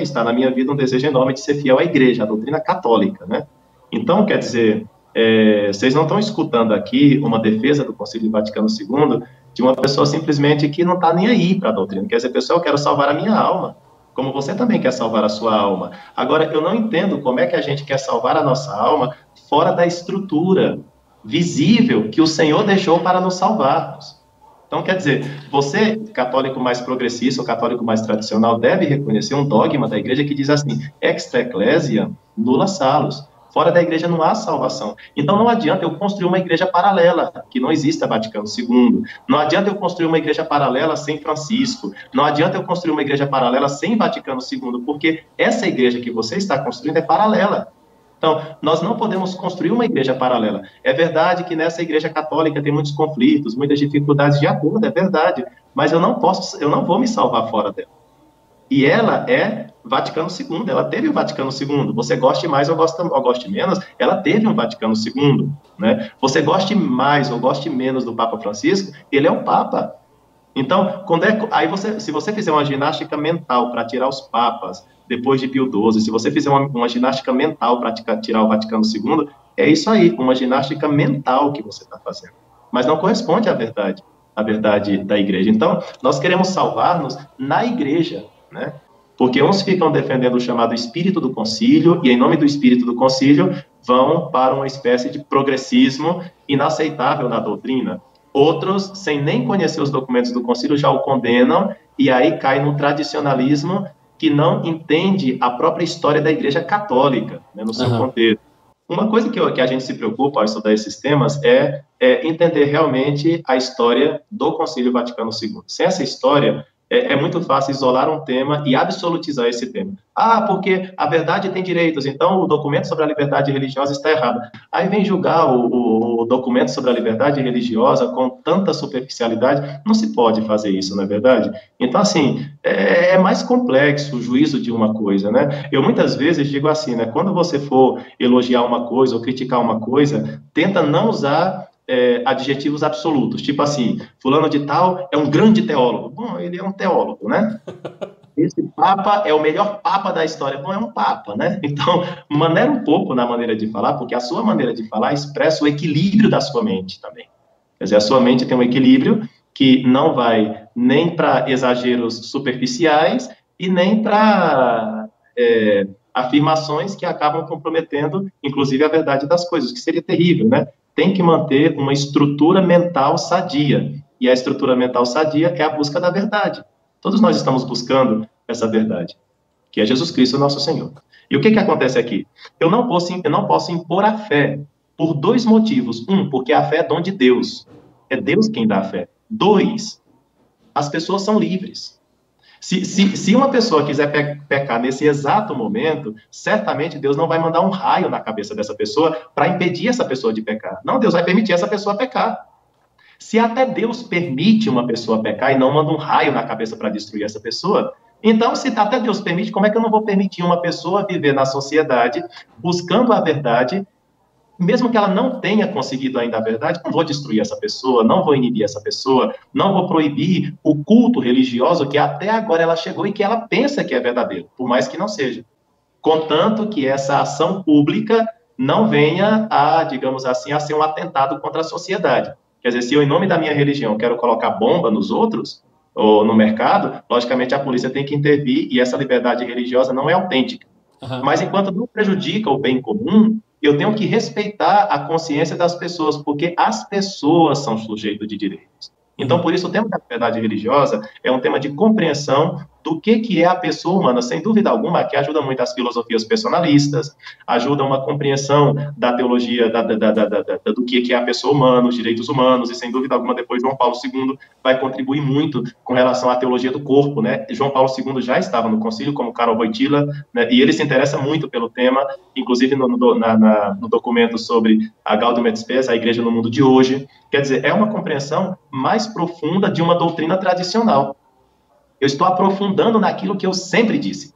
está na minha vida um desejo enorme de ser fiel à igreja, à doutrina católica, né? Então, quer dizer, vocês não estão escutando aqui uma defesa do Concílio Vaticano II de uma pessoa simplesmente que não está nem aí para a doutrina. Quer dizer, pessoal, eu quero salvar a minha alma, como você também quer salvar a sua alma. Agora, eu não entendo como é que a gente quer salvar a nossa alma fora da estrutura visível que o Senhor deixou para nos salvarmos. Então, quer dizer, você, católico mais progressista ou católico mais tradicional, deve reconhecer um dogma da igreja que diz assim, extra ecclesia nulla salus. Fora da igreja não há salvação. Então, não adianta eu construir uma igreja paralela, que não exista Vaticano II. Não adianta eu construir uma igreja paralela sem Francisco. Não adianta eu construir uma igreja paralela sem Vaticano II, porque essa igreja que você está construindo é paralela. Então, nós não podemos construir uma igreja paralela. É verdade que nessa igreja católica tem muitos conflitos, muitas dificuldades de acordo, é verdade, mas eu não vou me salvar fora dela. E ela é Vaticano II, ela teve o Vaticano II. Você goste mais ou goste menos, ela teve um Vaticano II, né? Você goste mais ou goste menos do Papa Francisco, ele é o Papa. Então, se você fizer uma ginástica mental para tirar os papas depois de Pio XII, se você fizer uma ginástica mental para tirar o Vaticano II, é isso aí, uma ginástica mental que você está fazendo. Mas não corresponde à verdade da igreja. Então, nós queremos salvar-nos na igreja, né? Porque uns ficam defendendo o chamado espírito do concílio, e em nome do espírito do concílio, vão para uma espécie de progressismo inaceitável na doutrina. Outros, sem nem conhecer os documentos do concílio, já o condenam, e aí cai no tradicionalismo que não entende a própria história da Igreja Católica, né, no seu contexto. Uma coisa que a gente se preocupa ao estudar esses temas é entender realmente a história do Concílio Vaticano II. Sem essa história, é muito fácil isolar um tema e absolutizar esse tema. Ah, porque a verdade tem direitos, então o documento sobre a liberdade religiosa está errado. Aí vem julgar o documento sobre a liberdade religiosa com tanta superficialidade. Não se pode fazer isso, não é verdade? Então, assim, é mais complexo o juízo de uma coisa, né? Eu muitas vezes digo assim, né? Quando você for elogiar uma coisa ou criticar uma coisa, tenta não usar adjetivos absolutos, tipo assim, fulano de tal é um grande teólogo. Bom, ele é um teólogo, né? Esse papa é o melhor papa da história. Bom, é um papa, né? Então, maneira um pouco na maneira de falar, porque a sua maneira de falar expressa o equilíbrio da sua mente também. Quer dizer, a sua mente tem um equilíbrio que não vai nem para exageros superficiais e nem para afirmações que acabam comprometendo, inclusive, a verdade das coisas, que seria terrível, né? Tem que manter uma estrutura mental sadia. E a estrutura mental sadia é a busca da verdade. Todos nós estamos buscando essa verdade, que é Jesus Cristo, nosso Senhor. E o que acontece aqui? Eu não posso impor a fé por dois motivos. Um, porque a fé é dom de Deus. É Deus quem dá a fé. Dois, as pessoas são livres. Se uma pessoa quiser pecar nesse exato momento, certamente Deus não vai mandar um raio na cabeça dessa pessoa para impedir essa pessoa de pecar. Não, Deus vai permitir essa pessoa pecar. Se até Deus permite uma pessoa pecar e não manda um raio na cabeça para destruir essa pessoa, então, se até Deus permite, como é que eu não vou permitir uma pessoa viver na sociedade buscando a verdade, mesmo que ela não tenha conseguido ainda a verdade, não vou destruir essa pessoa, não vou inibir essa pessoa, não vou proibir o culto religioso que até agora ela chegou e que ela pensa que é verdadeiro, por mais que não seja. Contanto que essa ação pública não venha a, digamos assim, a ser um atentado contra a sociedade. Quer dizer, se eu, em nome da minha religião, quero colocar bomba nos outros, ou no mercado, logicamente a polícia tem que intervir e essa liberdade religiosa não é autêntica. Mas enquanto não prejudica o bem comum, eu tenho que respeitar a consciência das pessoas, porque as pessoas são sujeitos de direitos. Então, por isso, o tema da liberdade religiosa é um tema de compreensão do que é a pessoa humana, sem dúvida alguma, que ajuda muito as filosofias personalistas, ajuda uma compreensão da teologia do que é a pessoa humana, os direitos humanos, e sem dúvida alguma, depois João Paulo II vai contribuir muito com relação à teologia do corpo, né? João Paulo II já estava no concílio, como Karol Wojtyla, né? E ele se interessa muito pelo tema, inclusive no documento sobre a Gaudium et Spes, a igreja no mundo de hoje. Quer dizer, é uma compreensão mais profunda de uma doutrina tradicional. Eu estou aprofundando naquilo que eu sempre disse.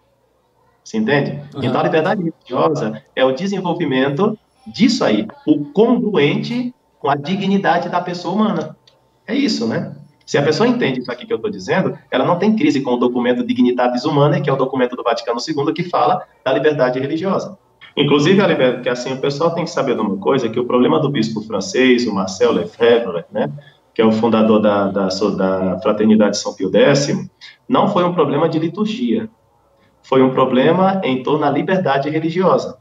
Você entende? Então, a liberdade religiosa é o desenvolvimento disso aí, o congruente com a dignidade da pessoa humana. É isso, né? Se a pessoa entende isso aqui que eu estou dizendo, ela não tem crise com o documento Dignitatis Humanae, que é o documento do Vaticano II, que fala da liberdade religiosa. Inclusive, que assim, o pessoal tem que saber de uma coisa, que o problema do bispo francês, o Marcel Lefebvre, né, que é o fundador da Fraternidade São Pio X, não foi um problema de liturgia, foi um problema em torno da liberdade religiosa.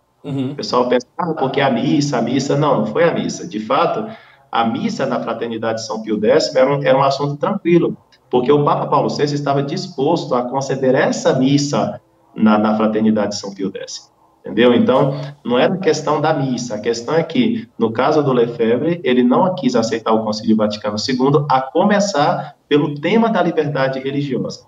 O pessoal pensa, porque a missa, não foi a missa. De fato, a missa na Fraternidade São Pio X era um assunto tranquilo, porque o Papa Paulo VI estava disposto a conceder essa missa na Fraternidade São Pio X. Entendeu? Então, não era questão da missa, a questão é que, no caso do Lefebvre, ele não quis aceitar o Concílio Vaticano II, a começar pelo tema da liberdade religiosa.